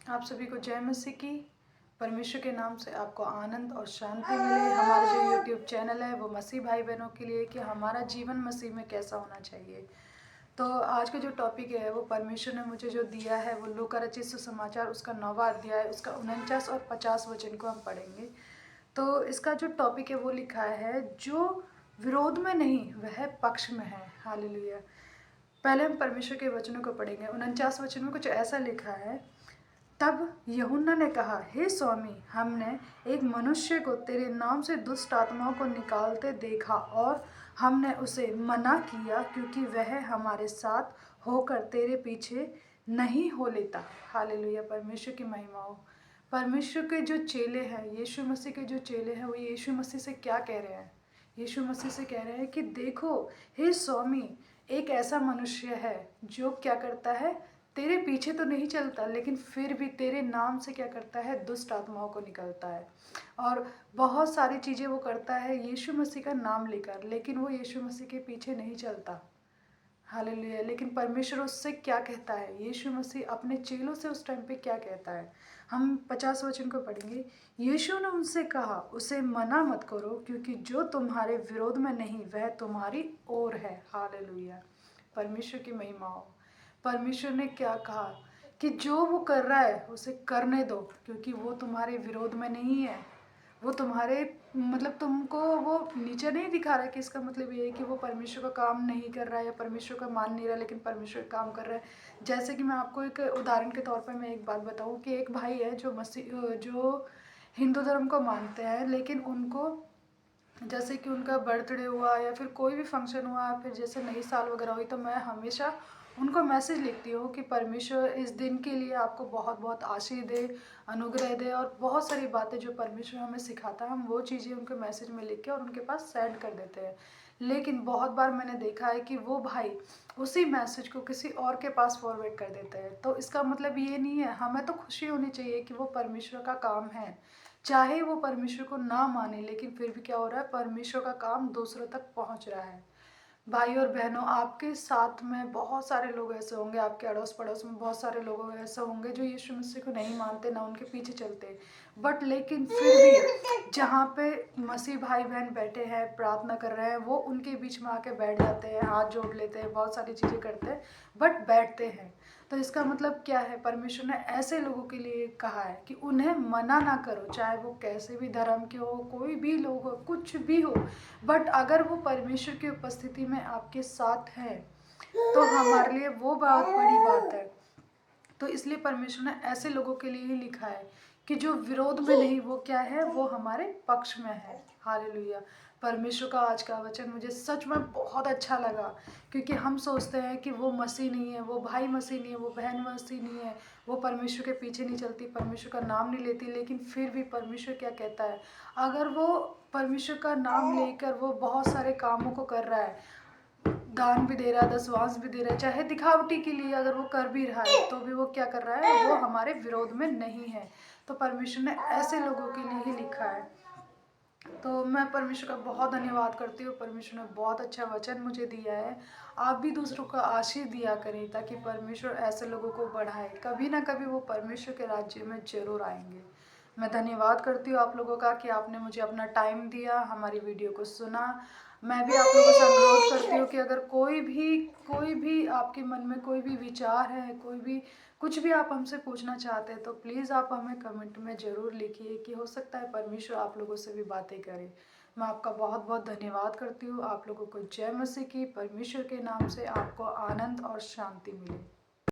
आप सभी को जय मसीह की। परमेश्वर के नाम से आपको आनंद और शांति मिले। हमारा जो यूट्यूब चैनल है वो मसीह भाई बहनों के लिए कि हमारा जीवन मसीह में कैसा होना चाहिए। तो आज का जो टॉपिक है वो परमेश्वर ने मुझे जो दिया है वो लूका रचित सुसमाचार उसका 9वां अध्याय उसका 49 और 50 वचन को हम पढ़ेंगे। तो इसका जो टॉपिक है वो लिखा है, जो विरोध में नहीं वह पक्ष में है। हालेलुया। पहले हम परमेश्वर के वचनों को पढ़ेंगे। 49 वचन में कुछ ऐसा लिखा है, तब यूहन्ना ने कहा, हे स्वामी, हमने एक मनुष्य को तेरे नाम से दुष्ट आत्माओं को निकालते देखा और हमने उसे मना किया क्योंकि वह हमारे साथ होकर तेरे पीछे नहीं हो लेता। हालेलुया। परमेश्वर की महिमा हो। परमेश्वर के जो चेले हैं, यीशु मसीह के जो चेले हैं, वो यीशु मसीह से क्या कह रहे हैं? यीशु मसीह से कह रहे हैं कि देखो हे स्वामी, एक ऐसा मनुष्य है जो क्या करता है, तेरे पीछे तो नहीं चलता लेकिन फिर भी तेरे नाम से क्या करता है, दुष्ट आत्माओं को निकलता है और बहुत सारी चीज़ें वो करता है यीशु मसीह का नाम लेकर, लेकिन वो यीशु मसीह के पीछे नहीं चलता। हालेलुया। लेकिन परमेश्वर उससे क्या कहता है, यीशु मसीह अपने चेलों से उस टाइम पे क्या कहता है, हम 50 वचन को पढ़ेंगे। यीशु ने उनसे कहा, उसे मना मत करो क्योंकि जो तुम्हारे विरोध में नहीं वह तुम्हारी ओर है। हालेलुया। परमेश्वर की महिमा हो। परमेश्वर ने क्या कहा कि जो वो कर रहा है उसे करने दो क्योंकि वो तुम्हारे विरोध में नहीं है। वो तुम्हारे मतलब तुमको वो नीचे नहीं दिखा रहा है कि इसका मतलब ये है कि वो परमेश्वर का काम नहीं कर रहा है या परमेश्वर का मान नहीं रहा है, लेकिन परमेश्वर काम कर रहा है। जैसे कि मैं आपको एक उदाहरण के तौर पर मैं एक बात बताऊं कि एक भाई है जो हिंदू धर्म को मानते हैं, लेकिन उनको जैसे कि उनका बर्थडे हुआ या फिर कोई भी फंक्शन हुआ, फिर जैसे नई साल वगैरह हुई, तो मैं हमेशा उनको मैसेज लिखती हूँ कि परमेश्वर इस दिन के लिए आपको बहुत बहुत आशीष दे, अनुग्रह दे, और बहुत सारी बातें जो परमेश्वर हमें सिखाता है हम वो चीज़ें उनके मैसेज में लिख के और उनके पास सेंड कर देते हैं। लेकिन बहुत बार मैंने देखा है कि वो भाई उसी मैसेज को किसी और के पास फॉरवर्ड कर देते हैं। तो इसका मतलब ये नहीं है, हमें तो खुशी होनी चाहिए कि वो परमेश्वर का काम है, चाहे वो परमेश्वर को ना माने, लेकिन फिर भी क्या हो रहा है, परमेश्वर का काम दूसरों तक पहुंच रहा है। भाई और बहनों, आपके साथ में बहुत सारे लोग ऐसे होंगे, आपके अड़ोस पड़ोस में बहुत सारे लोग ऐसे होंगे जो यीशु मसीह को नहीं मानते, ना उनके पीछे चलते, बट लेकिन फिर भी जहाँ पे मसीह भाई बहन बैठे हैं प्रार्थना कर रहे हैं, वो उनके बीच में आके बैठ जाते हैं, हाथ जोड़ लेते हैं, बहुत सारी चीज़ें करते हैं, बट बैठते हैं। तो इसका मतलब क्या है, परमेश्वर ने ऐसे लोगों के लिए कहा है कि उन्हें मना ना करो, चाहे वो कैसे भी धर्म के हो, कोई भी लोग हो, कुछ भी हो, बट अगर वो परमेश्वर की उपस्थिति में आपके साथ है तो हमारे लिए वो बहुत बड़ी बात है। तो इसलिए परमेश्वर ने ऐसे लोगों के लिए ही लिखा है कि जो विरोध में नहीं वो क्या है, वो हमारे पक्ष में है। हालेलुया। परमेश्वर का आज का वचन मुझे सच में बहुत अच्छा लगा, क्योंकि हम सोचते हैं कि वो मसीह नहीं है, वो भाई मसीह नहीं है, वो बहन मसीह नहीं है, वो परमेश्वर के पीछे नहीं चलती, परमेश्वर का नाम नहीं लेती, लेकिन फिर भी परमेश्वर क्या कहता है, अगर वो परमेश्वर का नाम लेकर वो बहुत सारे कामों को कर रहा है, दान भी दे रहा है, दसवांश भी दे रहा है, चाहे दिखावटी के लिए अगर वो कर भी रहा है, तो भी वो क्या कर रहा है, वो हमारे विरोध में नहीं है। तो परमेश्वर ने ऐसे लोगों के लिए ही लिखा है। तो मैं परमेश्वर का बहुत धन्यवाद करती हूँ। परमेश्वर ने बहुत अच्छा वचन मुझे दिया है। आप भी दूसरों को आशीष दिया करें ताकि परमेश्वर ऐसे लोगों को बढ़ाए, कभी ना कभी वो परमेश्वर के राज्य में जरूर आएंगे। मैं धन्यवाद करती हूँ आप लोगों का कि आपने मुझे अपना टाइम दिया, हमारी वीडियो को सुना। मैं भी आप लोगों से अनुरोध करती हूँ कि अगर कोई भी आपके मन में कोई भी विचार है, कोई भी कुछ भी आप हमसे पूछना चाहते हैं, तो प्लीज़ आप हमें कमेंट में ज़रूर लिखिए कि हो सकता है परमेश्वर आप लोगों से भी बातें करे। मैं आपका बहुत बहुत धन्यवाद करती हूँ। आप लोगों को जय मसीह की। परमेश्वर के नाम से आपको आनंद और शांति मिले।